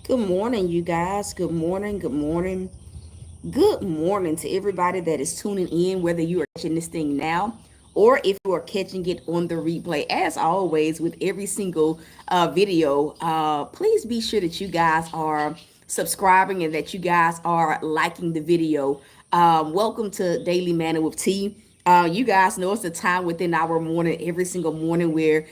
Good morning, you guys. Good morning. Good morning. Good morning to everybody that is tuning in, whether you are catching this thing now or if you are catching it on the replay. As always, with every single video, please be sure that you guys are subscribing and that you guys are liking the video. Welcome to Daily Manna with T. You guys know it's a time within our morning, every single morning, where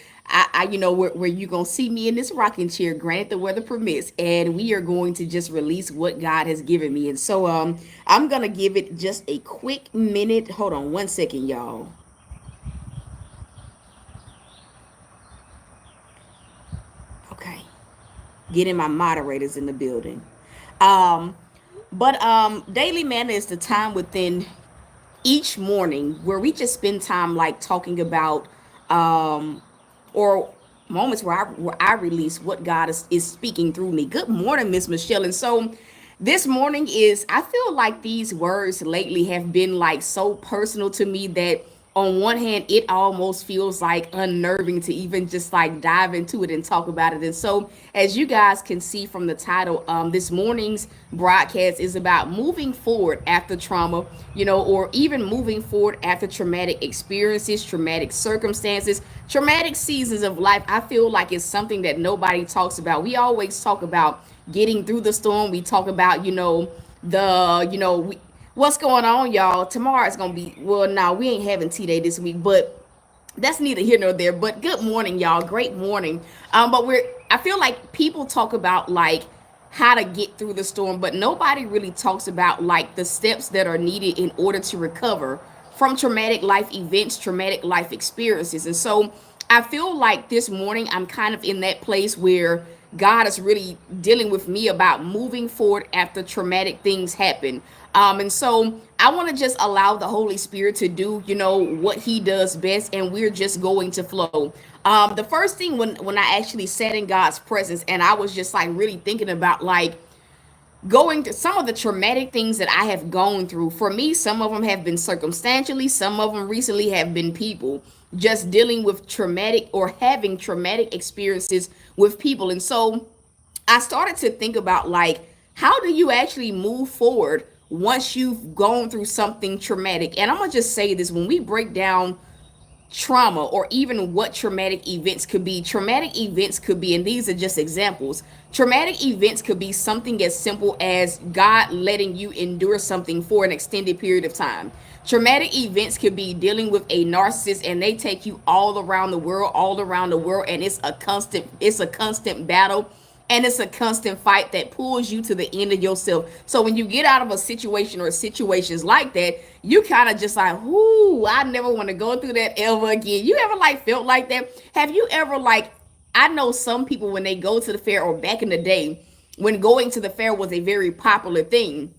where you're gonna see me in this rocking chair, granted the weather permits, and we are going to just release what God has given me. And so, I'm gonna give it just a quick minute. Hold on one second, y'all. Okay, getting my moderators in the building. Um, but daily manna is the time within each morning where we just spend time like talking about or moments where I release what God is speaking through me. Good morning, Miss Michelle. And so this morning is, I feel like these words lately have been like so personal to me that on one hand it almost feels like unnerving to even just like dive into it and talk about it. And so as you guys can see from the title, this morning's broadcast is about moving forward after trauma, or even moving forward after traumatic experiences, traumatic circumstances, traumatic seasons of life. I feel like it's something that nobody talks about. We always talk about getting through the storm. We talk about, what's going on, y'all. Tomorrow is gonna be, well, no, we ain't having tea day this week, but that's neither here nor there. But good morning, y'all. Great morning. But I feel like people talk about like how to get through the storm, but nobody really talks about like the steps that are needed in order to recover from traumatic life events, traumatic life experiences. And so I feel like this morning I'm kind of in that place where God is really dealing with me about moving forward after traumatic things happen. And so I want to just allow the Holy Spirit to do, what He does best, and we're just going to flow. The first thing when I actually sat in God's presence, and I was just like really thinking about like going to some of the traumatic things that I have gone through. For me, some of them have been circumstantially, some of them recently have been people just dealing with traumatic or having traumatic experiences with people. And so I started to think about like, how do you actually move forward once you've gone through something traumatic? And I'm gonna just say this: when we break down trauma or even what traumatic events could be, and these are just examples. Traumatic events could be something as simple as God letting you endure something for an extended period of time. Traumatic events could be dealing with a narcissist and they take you all around the world, and it's a constant battle, and it's a constant fight that pulls you to the end of yourself. So when you get out of a situation or situations like that, you kind of just like, "Ooh, I never want to go through that ever again." You ever like felt like that? Have you ever like? I know some people when they go to the fair, or back in the day when going to the fair was a very popular thing.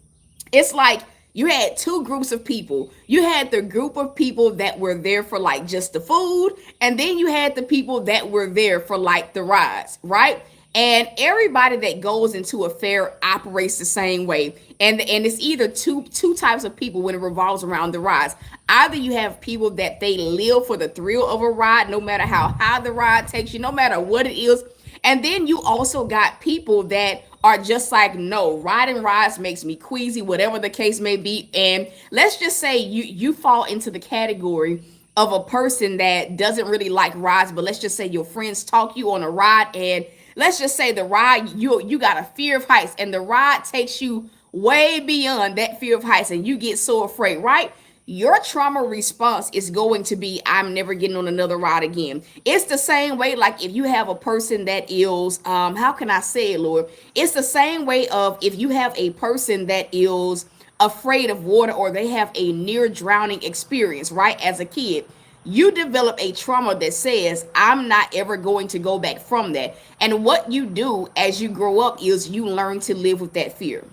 It's like you had two groups of people. You had the group of people that were there for like just the food, and then you had the people that were there for like the rides, right? And everybody that goes into a fair operates the same way. And it's either two types of people when it revolves around the rides. Either you have people that they live for the thrill of a ride, no matter how high the ride takes you, no matter what it is. And then you also got people that are just like, no, riding rides makes me queasy, whatever the case may be. And let's just say you fall into the category of a person that doesn't really like rides, but let's just say your friends talk you on a ride, and let's just say the ride, you got a fear of heights, and the ride takes you way beyond that fear of heights, and you get so afraid, right? Your trauma response is going to be, I'm never getting on another ride again. It's the same way, like if you have a person that is, how can I say it, Lord? It's the same way of if you have a person that is afraid of water, or they have a near drowning experience, right? As a kid, you develop a trauma that says, I'm not ever going to go back from that. And what you do as you grow up is you learn to live with that fear.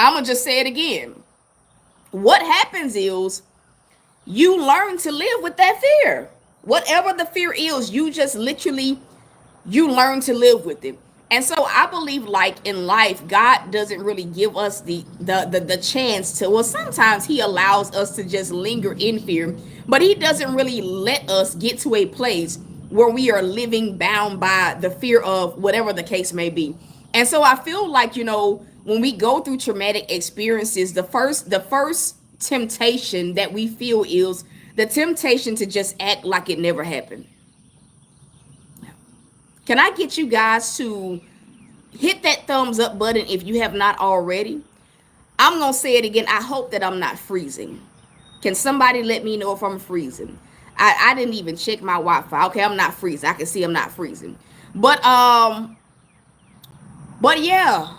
I'm going to just say it again. What happens is you learn to live with that fear. Whatever the fear is, you just literally, you learn to live with it. And so I believe like in life, God doesn't really give us the chance to, well, sometimes He allows us to just linger in fear. But he doesn't really let us get to a place where we are living bound by the fear of whatever the case may be. And so I feel like, when we go through traumatic experiences, the first temptation that we feel is the temptation to just act like it never happened. Can I get you guys to hit that thumbs up button if you have not already? I'm going to say it again. I hope that I'm not freezing. Can somebody let me know if I'm freezing? I didn't even check my Wi-Fi. Okay, I'm not freezing. I can see I'm not freezing. But yeah,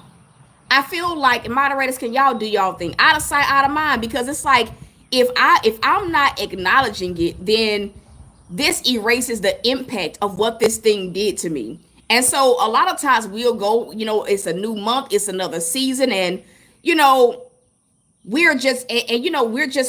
I feel like, moderators, can y'all do y'all thing? Out of sight, out of mind, because it's like, if I'm not acknowledging it, then this erases the impact of what this thing did to me. And so a lot of times we'll go, it's a new month, it's another season, and you know, we're just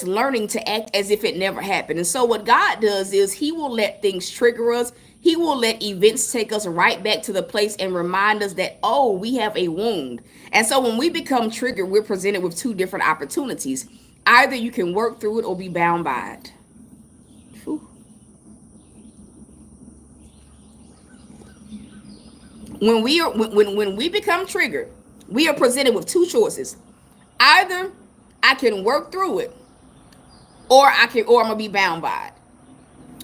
learning to act as if it never happened. And so what God does is he will let things trigger us. He will let events take us right back to the place and remind us that, oh, we have a wound. And so when we become triggered, we're presented with two different opportunities. Either you can work through it or be bound by it. Whew. When we become triggered, we are presented with two choices. Either I can work through it, or I'm gonna be bound by it.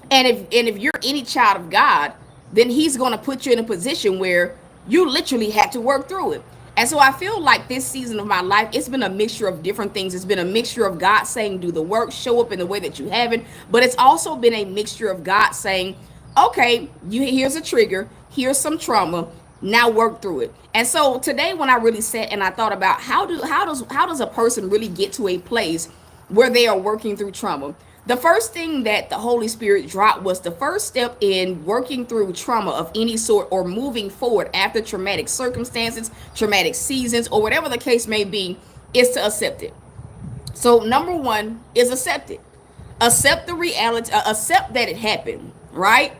And if you're any child of God, then he's gonna put you in a position where you literally have to work through it. And so I feel like this season of my life, it's been a mixture of different things. It's been a mixture of God saying, do the work, show up in the way that you haven't. But it's also been a mixture of God saying, okay, here's a trigger, here's some trauma, now work through it. And so today, when I really sat and I thought about how does a person really get to a place where they are working through trauma, the first thing that the Holy Spirit dropped was the first step in working through trauma of any sort, or moving forward after traumatic circumstances, traumatic seasons, or whatever the case may be, is to accept it. So number one is accept it. Accept the reality, accept that it happened, right?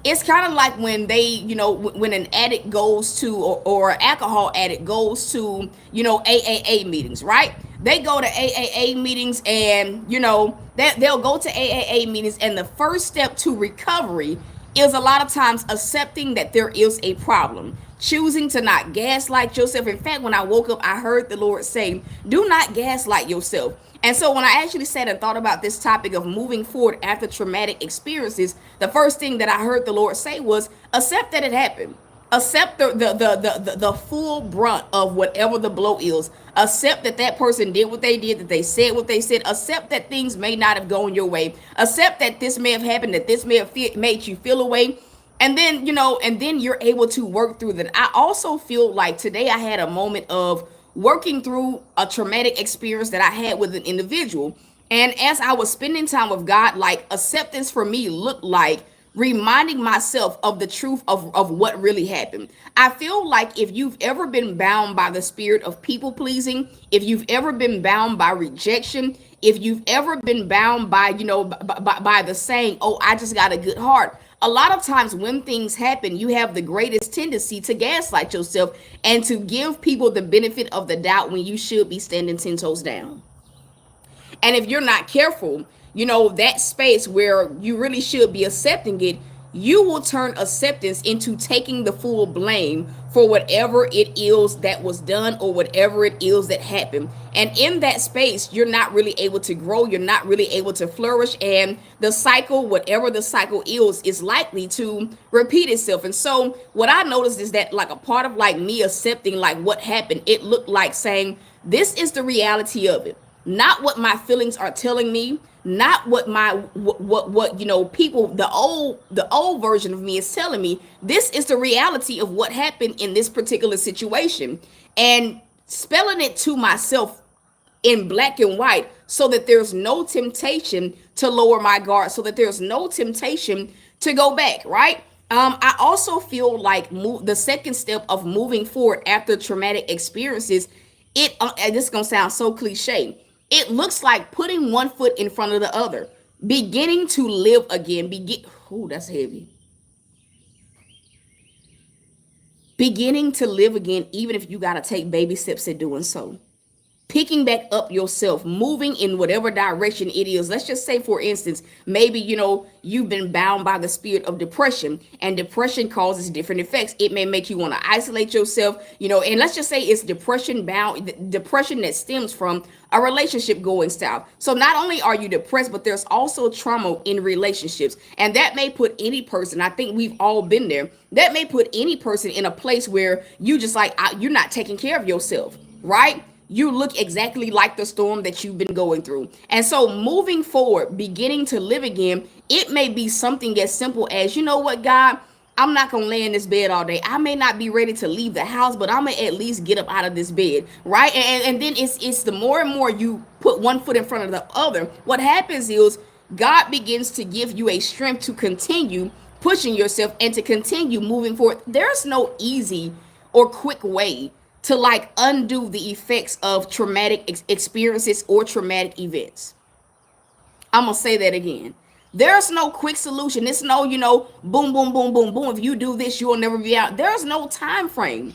It's kind of like when when an addict goes to, or an alcohol addict goes to, AAA meetings, right? They go to AAA meetings, and they'll go to AAA meetings, and the first step to recovery is a lot of times accepting that there is a problem, choosing to not gaslight yourself. In fact, when I woke up, I heard the Lord say, do not gaslight yourself. And so when I actually sat and thought about this topic of moving forward after traumatic experiences, the first thing that I heard the Lord say was, accept that it happened. Accept the full brunt of whatever the blow is. Accept that that person did what they did, that they said what they said. Accept that things may not have gone your way. Accept that this may have happened, that this may have made you feel away. And then, and then you're able to work through that. I also feel like today I had a moment of working through a traumatic experience that I had with an individual. And as I was spending time with God, like, acceptance for me looked like reminding myself of the truth of what really happened. I feel like if you've ever been bound by the spirit of people pleasing, if you've ever been bound by rejection, if you've ever been bound by, by the saying, oh, I just got a good heart, a lot of times when things happen, you have the greatest tendency to gaslight yourself and to give people the benefit of the doubt when you should be standing 10 toes down. And if you're not careful, that space where you really should be accepting it, you will turn acceptance into taking the full blame for whatever it is that was done or whatever it is that happened. And in that space, you're not really able to grow. You're not really able to flourish. And the cycle, whatever the cycle is likely to repeat itself. And so what I noticed is that, like, a part of like me accepting like what happened, it looked like saying, this is the reality of it. Not what my feelings are telling me, not what people, the old version of me is telling me. This is the reality of what happened in this particular situation, and spelling it to myself in black and white, so that there's no temptation to lower my guard, so that there's no temptation to go back, right? I also feel like the second step of moving forward after traumatic experiences, and this is gonna sound so cliche, it looks like putting one foot in front of the other, beginning to live again. That's heavy. Beginning to live again, even if you got to take baby steps at doing so. picking back up yourself, moving in whatever direction it is. Let's just say, for instance, maybe, you've been bound by the spirit of depression, and depression causes different effects. It may make you want to isolate yourself, and let's just say it's depression that stems from a relationship going south. So not only are you depressed, but there's also trauma in relationships. And that may put any person, I think we've all been there, that may put any person in a place where you just like, you're not taking care of yourself, right? You look exactly like the storm that you've been going through. And so moving forward, beginning to live again, it may be something as simple as, you know what, God, I'm not going to lay in this bed all day. I may not be ready to leave the house, but I'm going to at least get up out of this bed, right? And then it's the more and more you put one foot in front of the other, what happens is God begins to give you a strength to continue pushing yourself and to continue moving forward. There's no easy or quick way to like undo the effects of traumatic experiences or traumatic events. I'm going to say that again. There's no quick solution. It's no, boom, boom, boom, boom, boom. If you do this, you'll never be out. There's no time frame.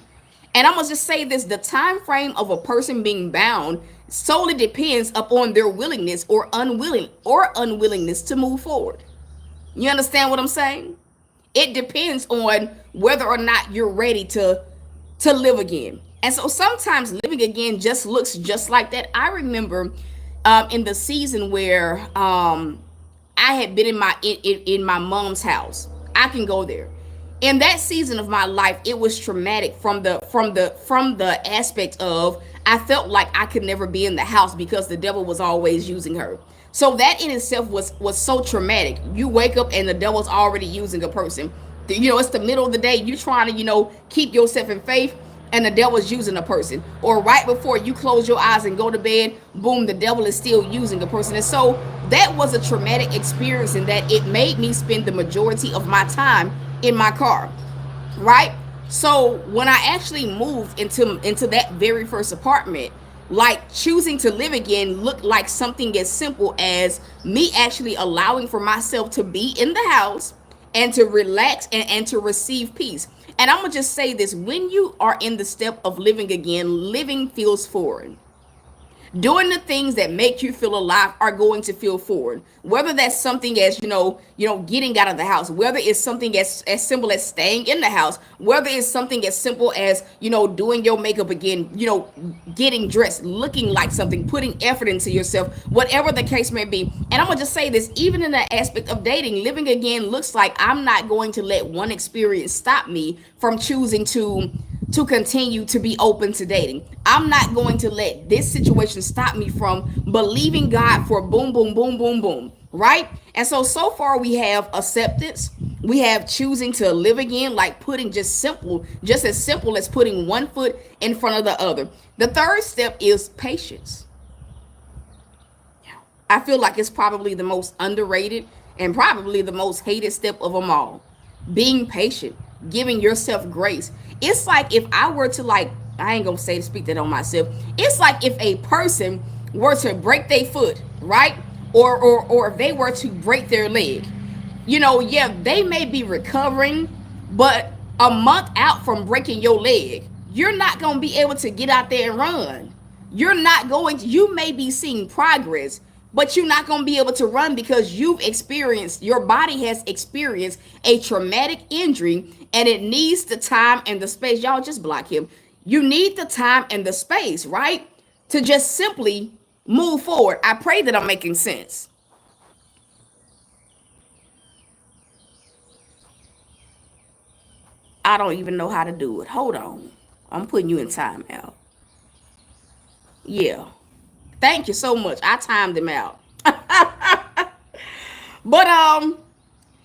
And I'm going to just say this, the time frame of a person being bound solely depends upon their willingness or unwillingness to move forward. You understand what I'm saying? It depends on whether or not you're ready to live again. And so sometimes living again just looks just like that. I remember in the season where I had been in my mom's house. I can go there. In that season of my life, it was traumatic from the aspect of I felt like I could never be in the house because the devil was always using her. So that in itself was so traumatic. You wake up and the devil's already using a person. It's the middle of the day. You're trying to, keep yourself in faith, and the devil's using a person. Or right before you close your eyes and go to bed, boom, the devil is still using a person. And so that was a traumatic experience, in that it made me spend the majority of my time in my car, right? So when I actually moved into that very first apartment, like choosing to live again looked like something as simple as me actually allowing for myself to be in the house and to relax and to receive peace. And I'm going to just say this, when you are in the step of living again, living feels foreign. Doing the things that make you feel alive are going to feel foreign. Whether that's something as, getting out of the house, whether it's something as simple as staying in the house, whether it's something as simple as, doing your makeup again, getting dressed, looking like something, putting effort into yourself, whatever the case may be. And I'm going to just say this, even in the aspect of dating, living again looks like I'm not going to let one experience stop me from choosing to continue to be open to dating. I'm not going to let this situation stop me from believing God for boom, boom, boom, boom, boom, right? And so far we have acceptance. We have choosing to live again, like putting just as simple as putting one foot in front of the other. The third step is patience. I feel like it's probably the most underrated and probably the most hated step of them all. Being patient, giving yourself grace. It's like if I were to I ain't gonna speak that on myself. It's like if a person were to break their foot, right? Or if they were to break their leg. They may be recovering, but a month out from breaking your leg, you're not gonna be able to get out there and run. You may be seeing progress, but you're not going to be able to run because your body has experienced a traumatic injury, and it needs the time and the space. Y'all just block him. You need the time and the space, right? To just simply move forward. I pray that I'm making sense. I don't even know how to do it. Hold on. I'm putting you in timeout. Yeah. Thank you so much. I timed them out. But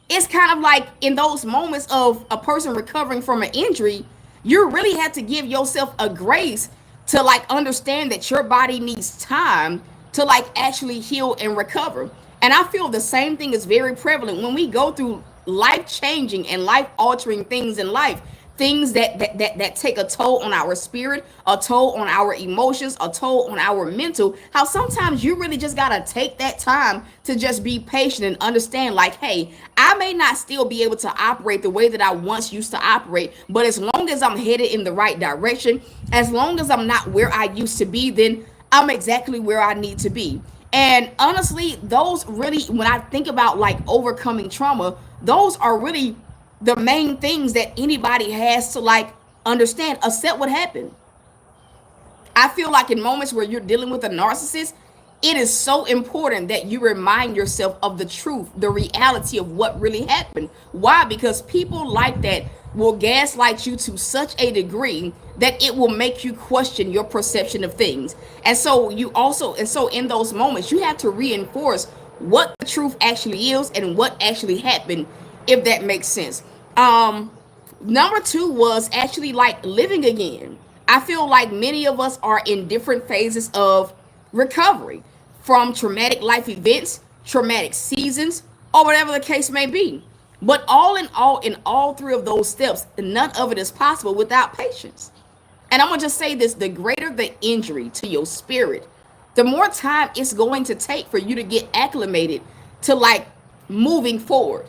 it's kind of like in those moments of a person recovering from an injury, you really have to give yourself a grace to understand that your body needs time to actually heal and recover. And I feel the same thing is very prevalent when we go through life-changing and life-altering things in life. Things that take a toll on our spirit, a toll on our emotions, a toll on our mental. How sometimes you really just gotta take that time to just be patient and understand, hey, I may not still be able to operate the way that I once used to operate, but as long as I'm headed in the right direction, as long as I'm not where I used to be, then I'm exactly where I need to be. And honestly, those really, when I think about like overcoming trauma, those are really the main things that anybody has to like understand, accept what happened. I feel like in moments where you're dealing with a narcissist, it is so important that you remind yourself of the truth, the reality of what really happened. Why? Because people like that will gaslight you to such a degree that it will make you question your perception of things. And so in those moments, you have to reinforce what the truth actually is and what actually happened, if that makes sense. Number two was actually like living again. I feel like many of us are in different phases of recovery from traumatic life events, traumatic seasons, or whatever the case may be. But all in all three of those steps, none of it is possible without patience. And I'm going to just say this, the greater the injury to your spirit, the more time it's going to take for you to get acclimated to like moving forward.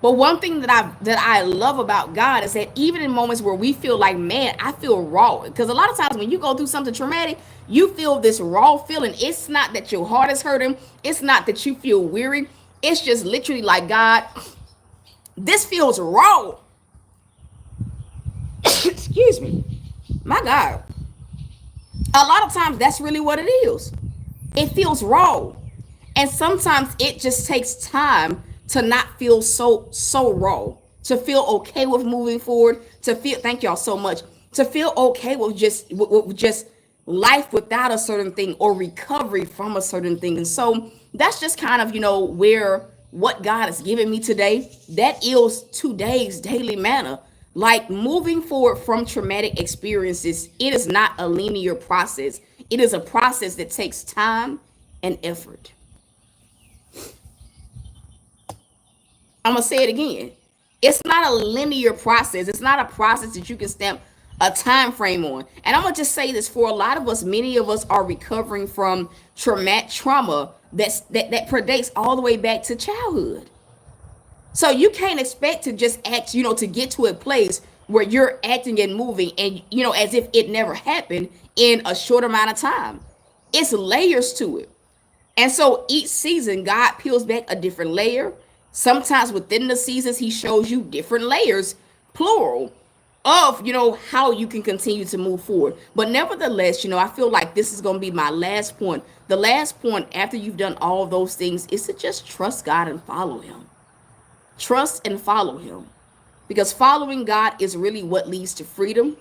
But one thing that I love about God is that even in moments where we feel like, man, I feel raw. Because a lot of times when you go through something traumatic, you feel this raw feeling. It's not that your heart is hurting. It's not that you feel weary. It's just literally like, God, this feels raw. Excuse me. My God. A lot of times that's really what it is. It feels raw. And sometimes it just takes time to not feel so raw, to feel okay with moving forward, to feel, thank y'all so much, to feel okay with just life without a certain thing or recovery from a certain thing. And so that's just kind of, where what God has given me today. That is today's daily manna. Like moving forward from traumatic experiences, it is not a linear process. It is a process that takes time and effort. I'm gonna say it again. It's not a linear process. It's not a process that you can stamp a time frame on. And I'm gonna just say this, for a lot of us, many of us are recovering from trauma that predates all the way back to childhood. So you can't expect to just act, to get to a place where you're acting and moving and as if it never happened in a short amount of time. It's layers to it. And so each season, God peels back a different layer. Sometimes within the seasons, he shows you different layers, plural, of, how you can continue to move forward. But nevertheless, I feel like this is going to be my last point. The last point after you've done all those things is to just trust God and follow him. Trust and follow him. Because following God is really what leads to freedom.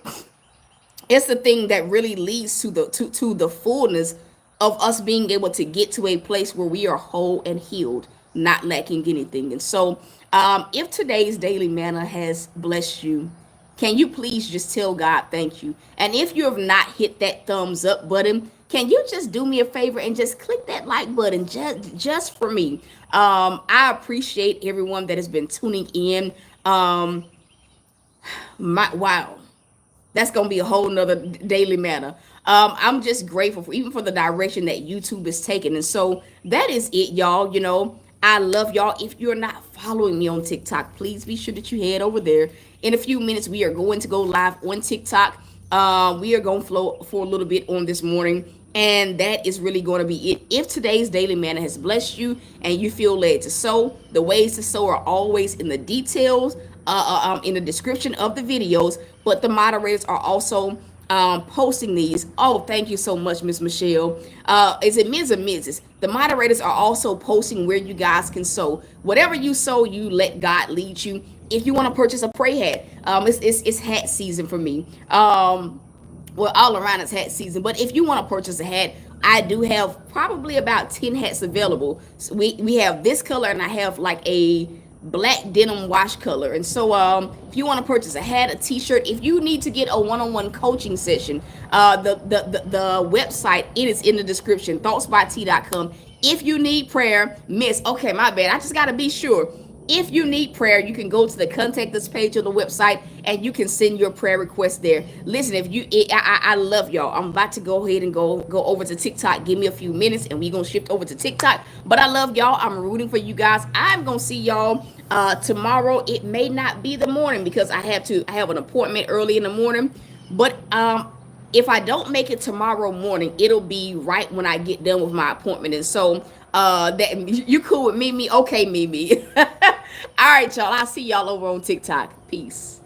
It's the thing that really leads to the fullness of us being able to get to a place where we are whole and healed, not lacking anything. And so, if today's daily manna has blessed you, can you please just tell God thank you? And if you have not hit that thumbs up button, can you just do me a favor and just click that like button just for me? I appreciate everyone that has been tuning in. Wow, that's gonna be a whole nother daily manna. I'm just grateful for, even for the direction that YouTube is taking. And so that is it, y'all. I love y'all. If you're not following me on TikTok, please be sure that you head over there. In a few minutes, we are going to go live on TikTok. We are going to flow for a little bit on this morning. And that is really going to be it. If today's daily manna has blessed you and you feel led to sow, the ways to sow are always in the details, in the description of the videos. But the moderators are also posting these. Oh, thank you so much, Miss Michelle. Is it Ms. or Mrs.? The moderators are also posting where you guys can sow. Whatever you sow, you let God lead you. If you want to purchase a pray hat, it's hat season for me. Well, all around it's hat season. But if you want to purchase a hat, I do have probably about 10 hats available. So we have this color, and I have like a black denim wash color. And so if you want to purchase a hat, a t-shirt, if you need to get a one-on-one coaching session, the website, it is in the description, thoughtsbyT.com. If you need prayer, okay, my bad, I just got to be sure. If you need prayer, you can go to the contact us page of the website and you can send your prayer request there. Listen, I love y'all. I'm about to go ahead and go over to TikTok. Give me a few minutes and we're going to shift over to TikTok. But I love y'all. I'm rooting for you guys. I'm going to see y'all tomorrow. It may not be the morning because I have an appointment early in the morning. But if I don't make it tomorrow morning, it'll be right when I get done with my appointment. And so that you cool with Mimi? Okay, Mimi. All right, y'all. I'll see y'all over on TikTok. Peace.